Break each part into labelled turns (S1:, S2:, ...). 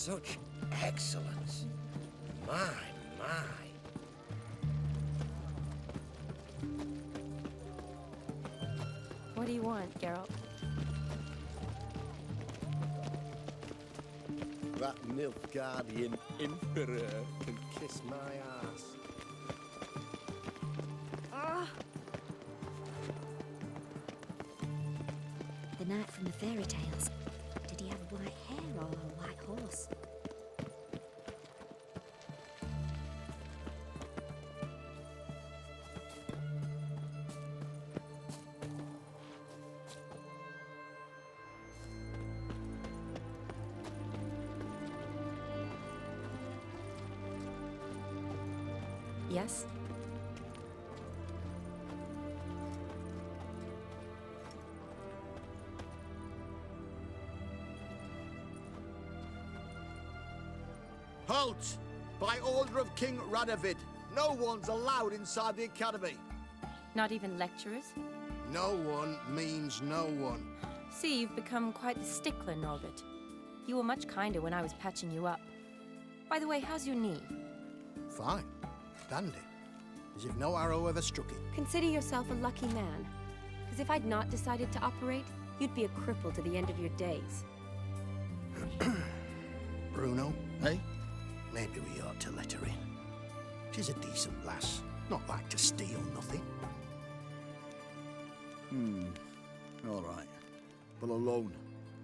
S1: Such excellence. My.
S2: What do you want, Geralt?
S1: That Nilfgaardian Emperor can kiss my ass.
S3: The knight from the fairy tales. Did he have white hair or a white horse?
S2: Yes?
S4: Halt! By order of King Radovid, no one's allowed inside the academy.
S2: Not even lecturers?
S4: No one means no one.
S2: See, you've become quite the stickler, Norbert. You were much kinder when I was patching you up. By the way, how's your knee?
S4: Fine. Dandy. As if no arrow ever struck it.
S2: Consider yourself a lucky man. Because if I'd not decided to operate, you'd be a cripple to the end of your days.
S4: Bruno, eh? Maybe we ought to let her in. She's a decent lass. Not like to steal nothing.
S5: All right. But alone,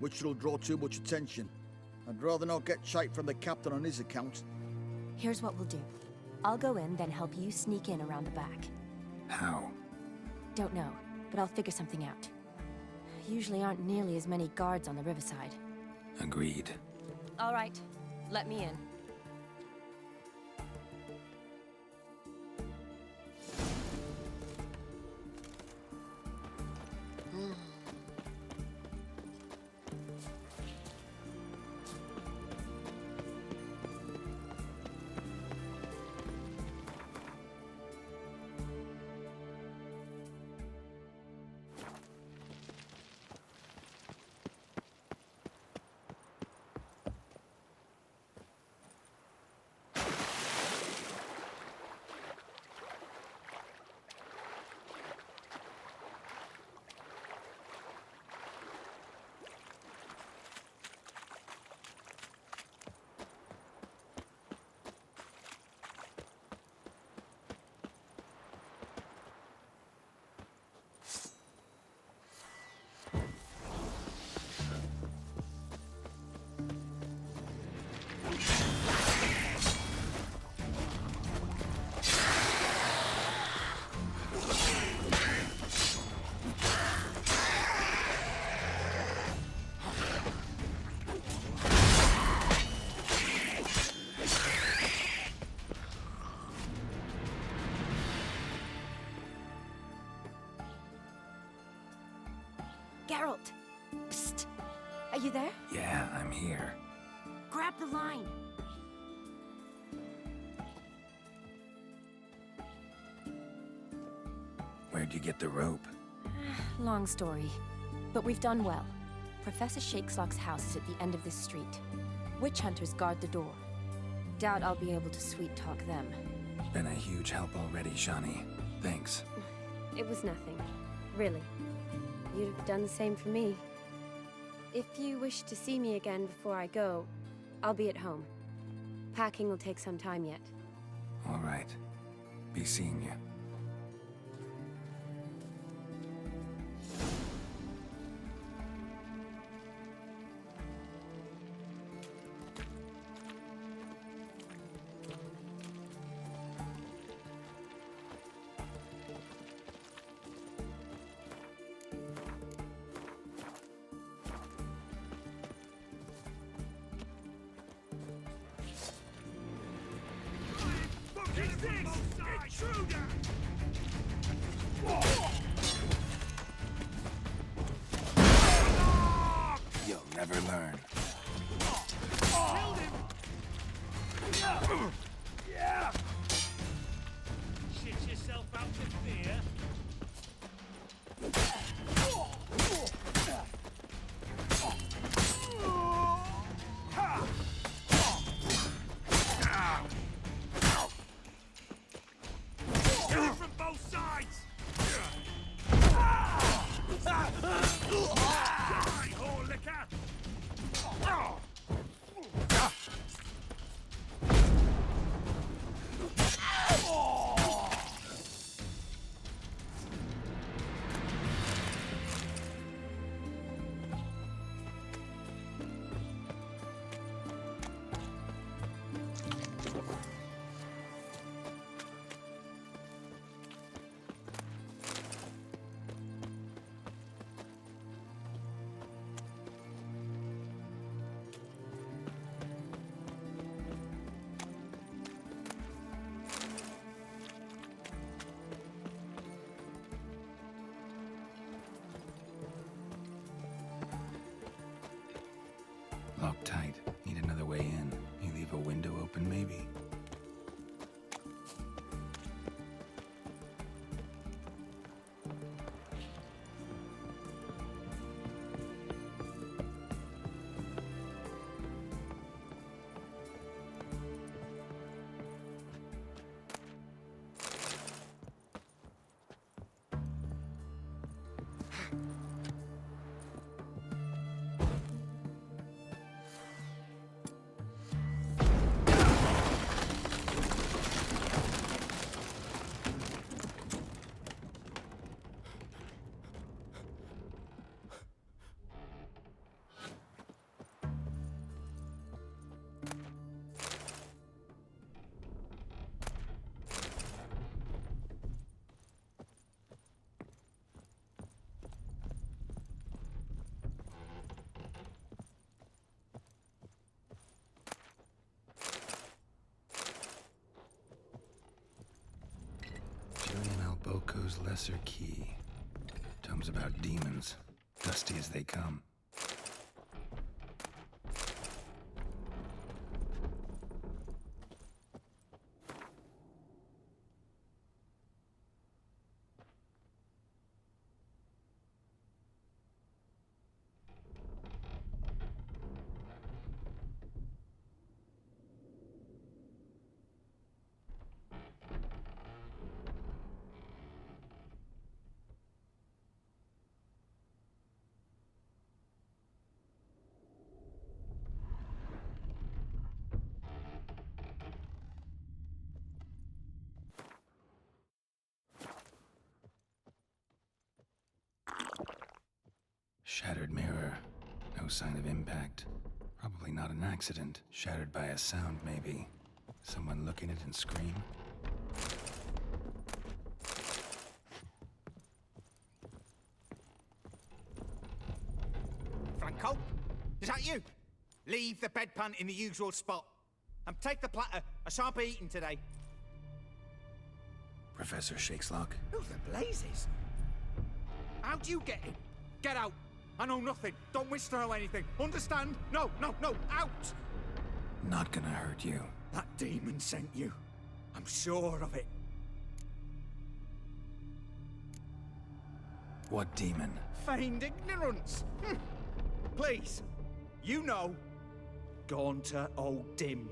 S5: which will draw too much attention. I'd rather not get shite from the captain on his account.
S2: Here's what we'll do. I'll go in, then help you sneak in around the back.
S6: How?
S2: Don't know, but I'll figure something out. Usually aren't nearly as many guards on the riverside.
S6: Agreed.
S2: All right, let me in. Geralt! Psst! Are you there?
S6: Yeah, I'm here.
S2: Grab the line!
S6: Where'd you get the rope?
S2: Long story. But we've done well. Professor Shakeslock's house is at the end of this street. Witch hunters guard the door. Doubt I'll be able to sweet-talk them.
S6: Been a huge help already, Shani. Thanks.
S2: It was nothing. Really. You'd have done the same for me. If you wish to see me again before I go, I'll be at home. Packing will take some time yet.
S6: All right. Be seeing you. You'll never learn.
S7: Shit yourself out of fear.
S6: Locked tight. Need another way in. You leave a window open, maybe? Julian Alboco's Lesser Key. Tomes about demons, dusty as they come. Shattered mirror. No sign of impact. Probably not an accident. Shattered by a sound, maybe. Someone look in it and scream.
S8: Franco? Is that you? Leave the bedpan in the usual spot. And take the platter. I shan't be eating today.
S6: Professor Shakeslock.
S8: Who the blazes? How do you get in? Get out. I know nothing. Don't wish to know anything. Understand? No, no, no. Out!
S6: Not gonna hurt you.
S8: That demon sent you. I'm sure of it.
S6: What demon?
S8: Feigned ignorance. Please. You know. Gaunter O'Dim.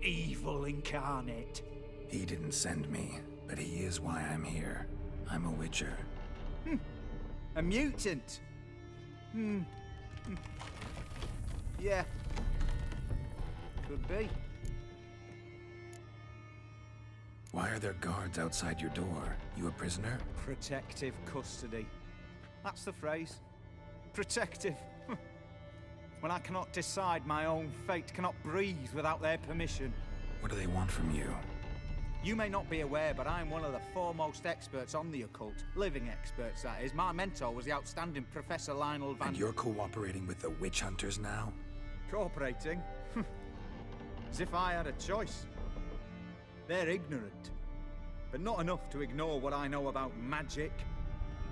S8: Evil incarnate.
S6: He didn't send me, but he is why I'm here. I'm a witcher.
S8: A mutant. Yeah. Could be.
S6: Why are there guards outside your door? You a prisoner?
S8: Protective custody. That's the phrase. Protective. When I cannot decide my own fate, cannot breathe without their permission.
S6: What do they want from you?
S8: You may not be aware, but I'm one of the foremost experts on the occult. Living experts, that is. My mentor was the outstanding Professor Lionel Van...
S6: And you're cooperating with the witch hunters now?
S8: Cooperating? As if I had a choice. They're ignorant. But not enough to ignore what I know about magic,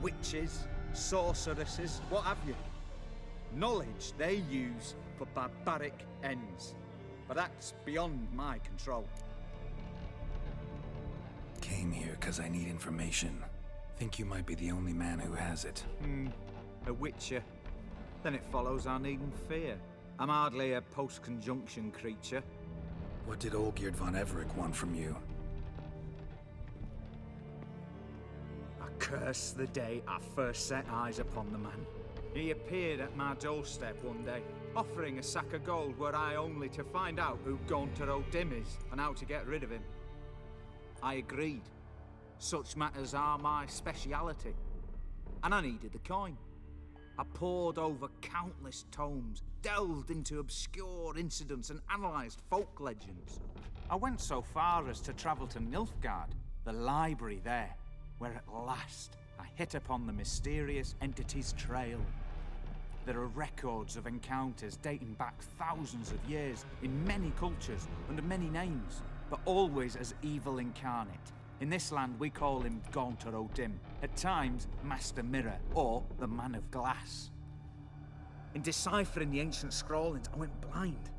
S8: witches, sorceresses, what have you. Knowledge they use for barbaric ends. But that's beyond my control.
S6: Came here because I need information. Think you might be the only man who has it.
S8: A witcher. Then it follows I needn't fear. I'm hardly a post-conjunction creature.
S6: What did Olgierd von Everec want from you?
S8: I curse the day I first set eyes upon the man. He appeared at my doorstep one day, offering a sack of gold were I only to find out who Gaunter O'Dim is and how to get rid of him. I agreed. Such matters are my speciality. And I needed the coin. I pored over countless tomes, delved into obscure incidents and analysed folk legends. I went so far as to travel to Nilfgaard, the library there, where at last I hit upon the mysterious entity's trail. There are records of encounters dating back thousands of years in many cultures under many names, but always as evil incarnate. In this land, we call him Gaunter O'Dim, at times Master Mirror, or the Man of Glass. In deciphering the ancient scrawlings, I went blind.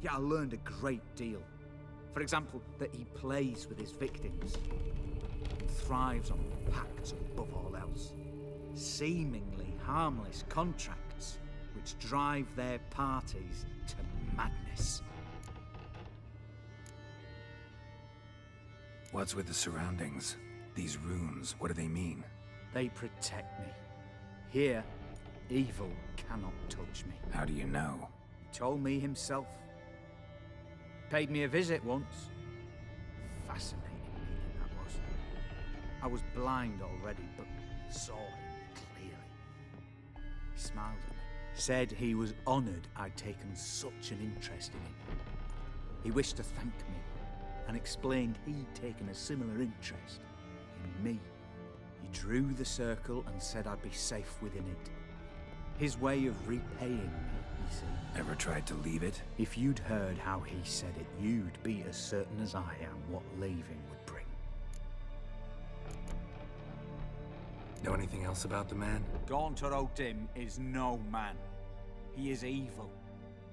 S8: Yet I learned a great deal. For example, that he plays with his victims and thrives on pacts above all else. Seemingly harmless contracts which drive their parties to madness.
S6: What's with the surroundings? These runes, what do they mean?
S8: They protect me. Here, evil cannot touch me.
S6: How do you know?
S8: He told me himself. Paid me a visit once. Fascinating meeting that was. I was blind already, but saw him clearly. He smiled at me. Said he was honoured I'd taken such an interest in him. He wished to thank me and explained he'd taken a similar interest in me. He drew the circle and said I'd be safe within it. His way of repaying me, you see.
S6: Ever tried to leave it?
S8: If you'd heard how he said it, you'd be as certain as I am what leaving would bring.
S6: Know anything else about the man?
S8: Gaunter O'Dim is no man. He is evil.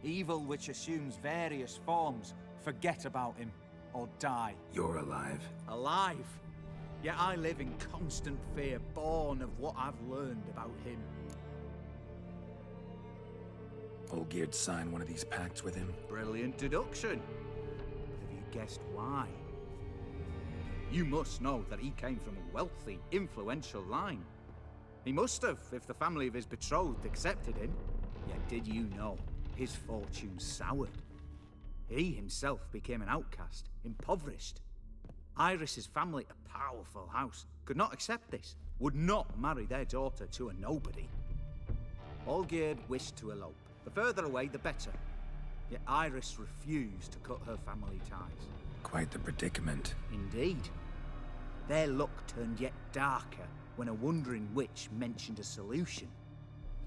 S8: Evil which assumes various forms. Forget about him, or die.
S6: You're alive.
S8: Alive? Yet I live in constant fear, born of what I've learned about him.
S6: Olgierd signed one of these pacts with him?
S8: Brilliant deduction. But have you guessed why? You must know that he came from a wealthy, influential line. He must have, if the family of his betrothed accepted him. Yet did you know his fortune soured? He himself became an outcast, impoverished. Iris's family, a powerful house, could not accept this, would not marry their daughter to a nobody. Olgierd wished to elope. The further away, the better. Yet Iris refused to cut her family ties.
S6: Quite the predicament.
S8: Indeed. Their luck turned yet darker when a wandering witch mentioned a solution.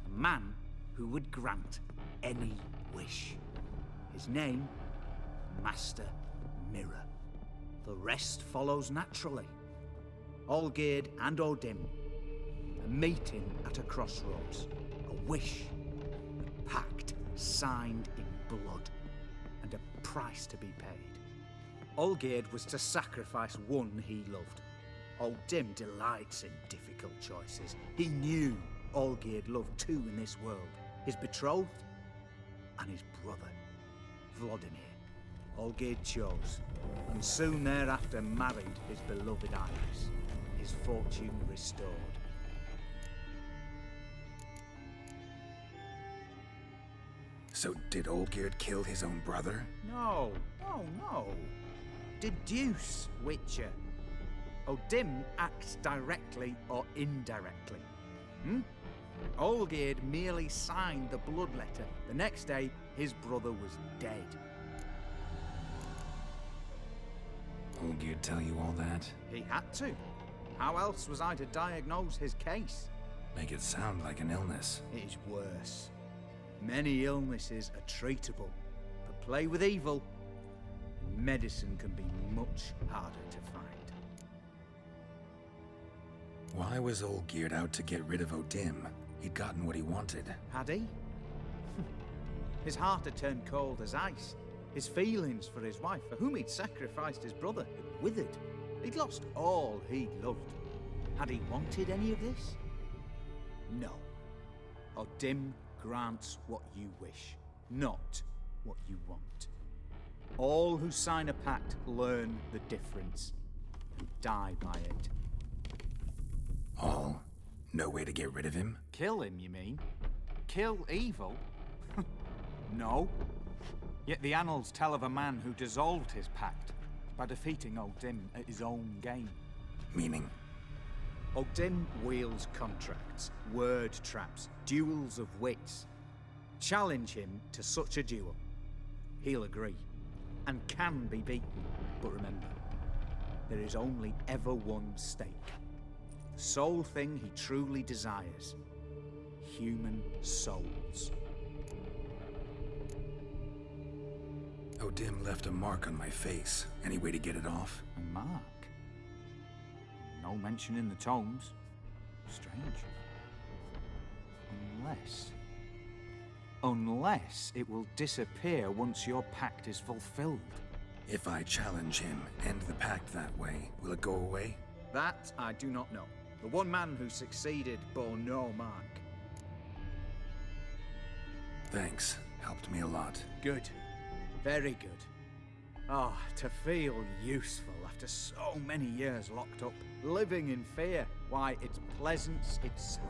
S8: A man who would grant any wish. His name, Master Mirror. The rest follows naturally. Olgierd and O'Dim, a meeting at a crossroads, a wish, a pact signed in blood, and a price to be paid. Olgierd was to sacrifice one he loved. O'Dim delights in difficult choices. He knew Olgierd loved two in this world, his betrothed and his brother, Vladimir. Olgierd chose, and soon thereafter married his beloved Iris, his fortune restored.
S6: So did Olgierd kill his own brother?
S8: No. Deduce, Witcher. O'Dim acts directly or indirectly. Olgierd merely signed the blood letter. The next day, his brother was dead.
S6: Olgierd tell you all that?
S8: He had to. How else was I to diagnose his case?
S6: Make it sound like an illness.
S8: It is worse. Many illnesses are treatable, but play with evil, and medicine can be much harder to find.
S6: Why was Olgierd out to get rid of O'Dim? He'd gotten what he wanted.
S8: Had he? His heart had turned cold as ice. His feelings for his wife, for whom he'd sacrificed his brother, had withered. He'd lost all he loved. Had he wanted any of this? No. O'Dim grants what you wish, not what you want. All who sign a pact learn the difference and die by it.
S6: All? No way to get rid of him?
S8: Kill him, you mean? Kill evil? No. Yet the annals tell of a man who dissolved his pact by defeating O'Dim at his own game.
S6: Meaning?
S8: O'Dim wields contracts, word traps, duels of wits. Challenge him to such a duel. He'll agree, and can be beaten. But remember, there is only ever one stake. The sole thing he truly desires. Human souls.
S6: O'Dim left a mark on my face. Any way to get it off?
S8: A mark? No mention in the tomes. Strange. Unless... Unless it will disappear once your pact is fulfilled.
S6: If I challenge him, end the pact that way, will it go away?
S8: That I do not know. The one man who succeeded bore no mark.
S6: Thanks. Helped me a lot.
S8: Good. Very good. Oh, to feel useful after so many years locked up, living in fear. Why, it's pleasance itself.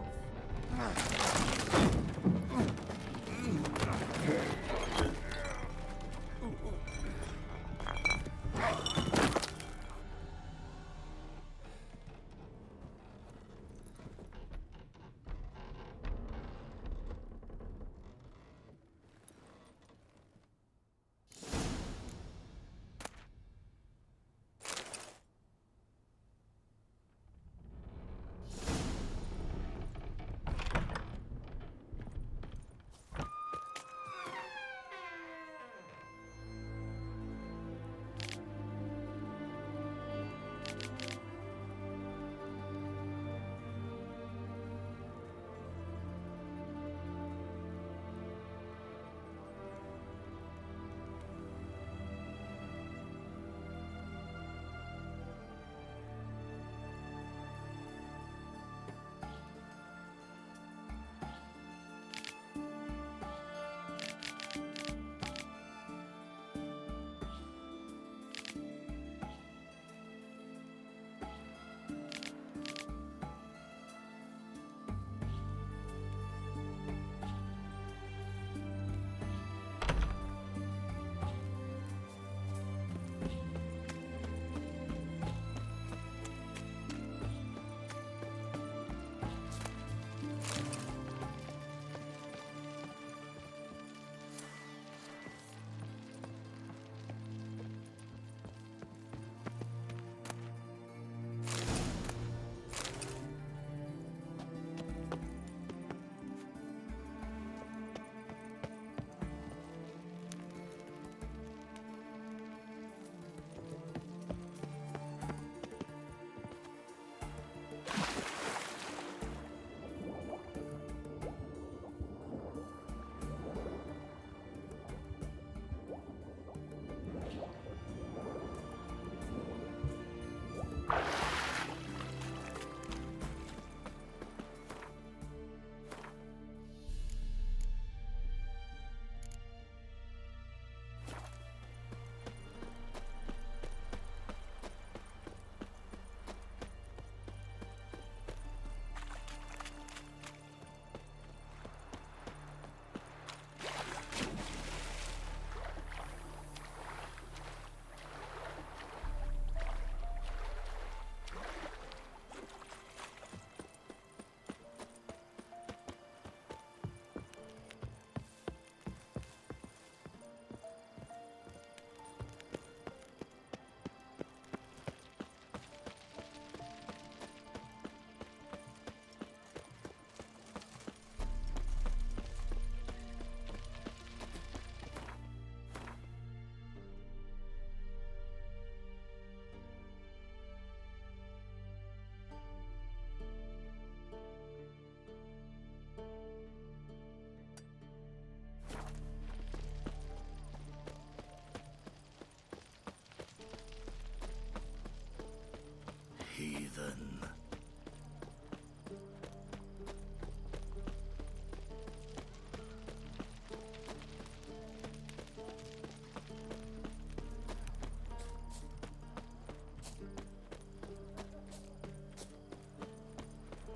S4: Heathen.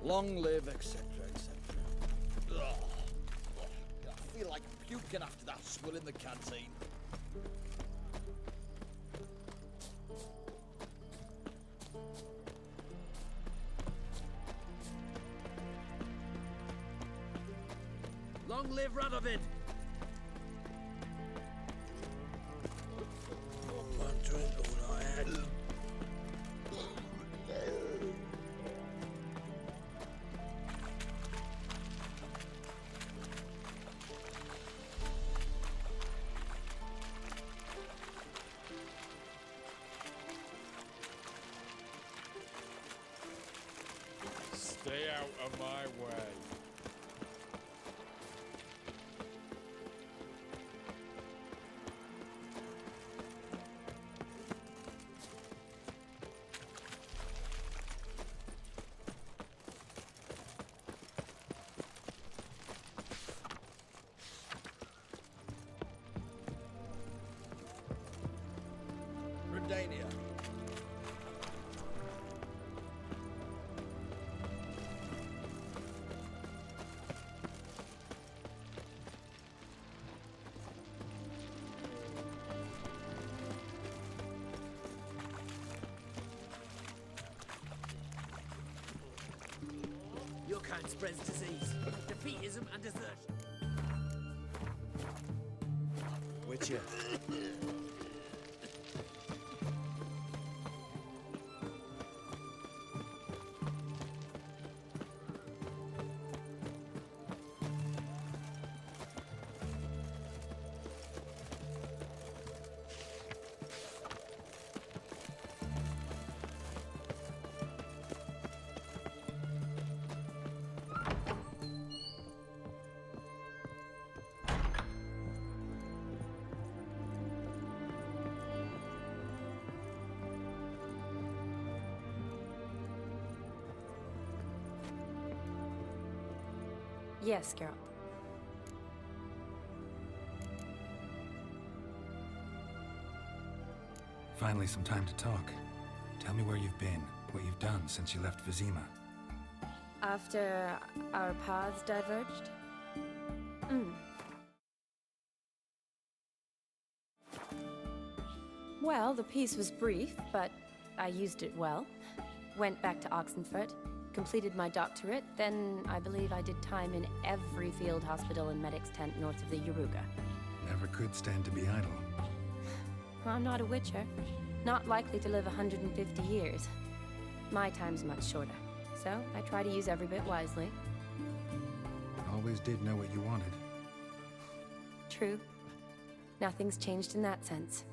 S5: Long live, etc., etc. I feel like puking after that swill in the canteen. Long live Radovid!
S4: One drink all I had.
S1: Stay out of my way.
S5: Dania.
S9: Your kind spreads disease, defeatism, and desertion.
S1: Witcher.
S2: Yes, Geralt.
S6: Finally, some time to talk. Tell me where you've been, what you've done since you left Vizima.
S2: After our paths diverged? Well, the peace was brief, but I used it well. Went back to Oxenfurt, completed my doctorate, then I believe I did time in every field hospital and medic's tent north of the Yaruga.
S6: Never could stand to be idle.
S2: I'm not a witcher. Not likely to live 150 years. My time's much shorter, so I try to use every bit wisely.
S6: Always did know what you wanted.
S2: True. Nothing's changed in that sense.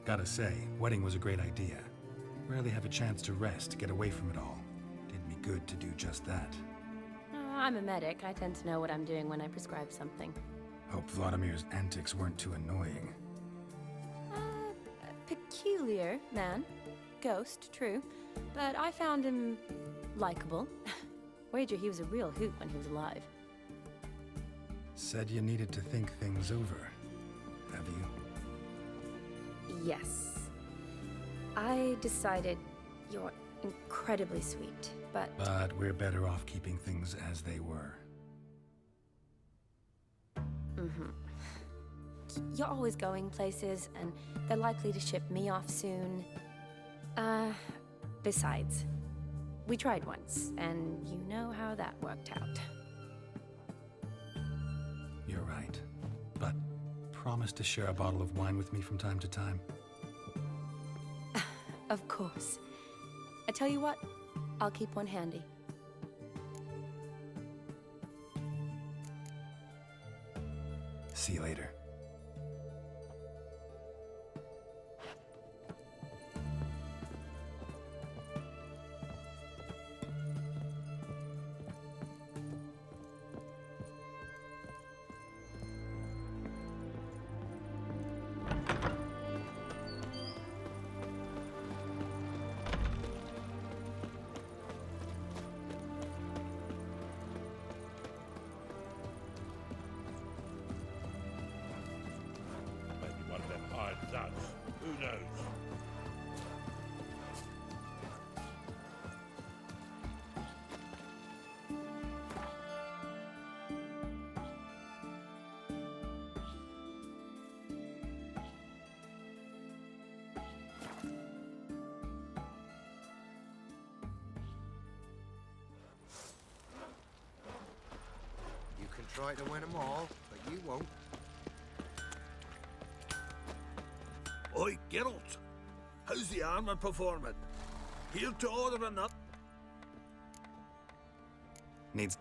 S6: Gotta say, wedding was a great idea. Rarely have a chance to rest, get away from it all. Did me good to do just that.
S2: I'm a medic. I tend to know what I'm doing when I prescribe something.
S6: Hope Vladimir's antics weren't too annoying.
S2: Peculiar man. Ghost, true. But I found him likable. Wager he was a real hoot when he was alive.
S6: Said you needed to think things over. Have you?
S2: Yes. I decided you're incredibly sweet, but...
S6: But we're better off keeping things as they were.
S2: You're always going places, and they're likely to ship me off soon. Besides, we tried once, and you know how that worked out.
S6: You're right. But promise to share a bottle of wine with me from time to time.
S2: Of course. I tell you what, I'll keep one handy.
S6: See you later.
S7: Maybe one of them hired thugs. Who knows?
S10: You can try to win them all, but you won't.
S1: Oi, Geralt! How's the armor performing? Here to order or not?
S6: Needs...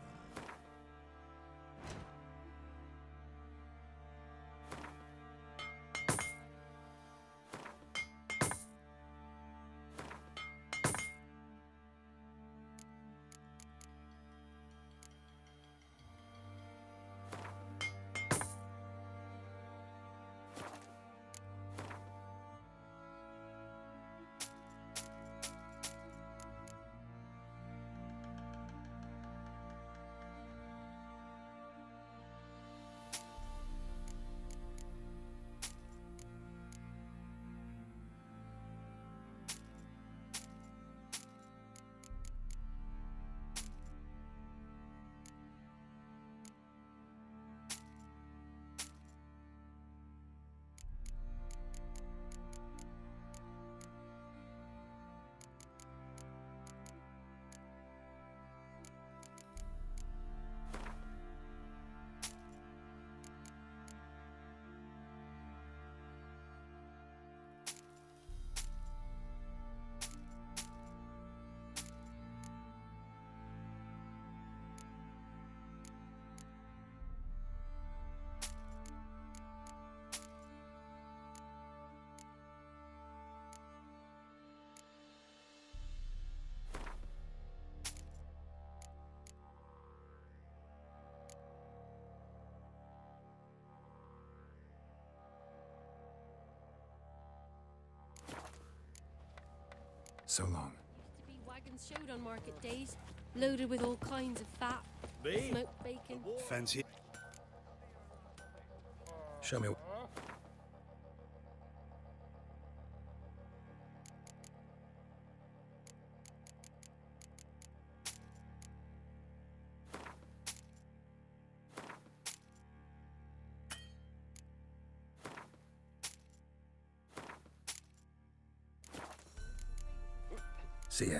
S6: So long.
S11: Used to be wagons showed on market days, loaded with all kinds of fat, smoked bacon.
S6: Fancy. Show me. See ya.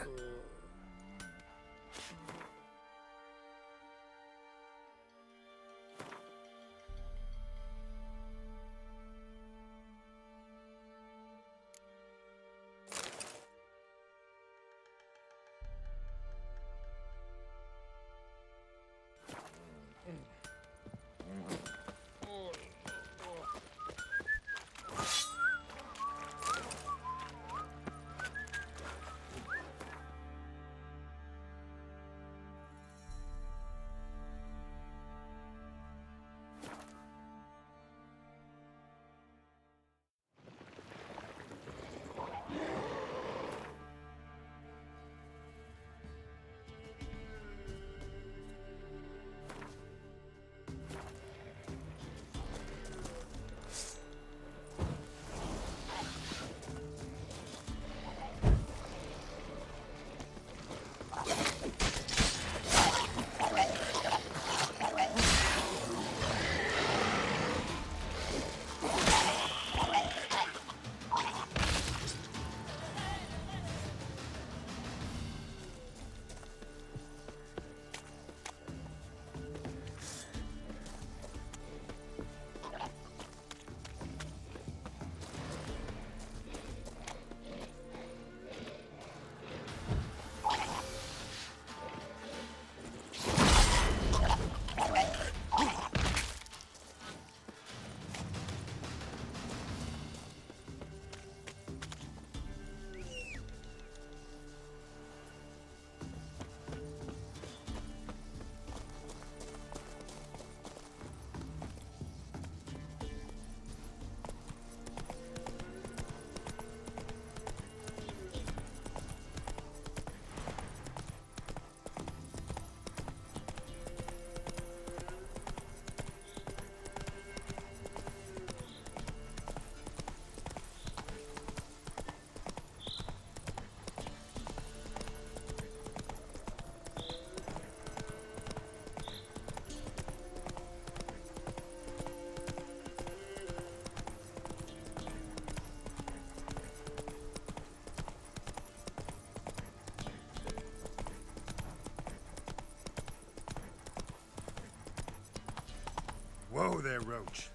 S6: Whoa there, Roach.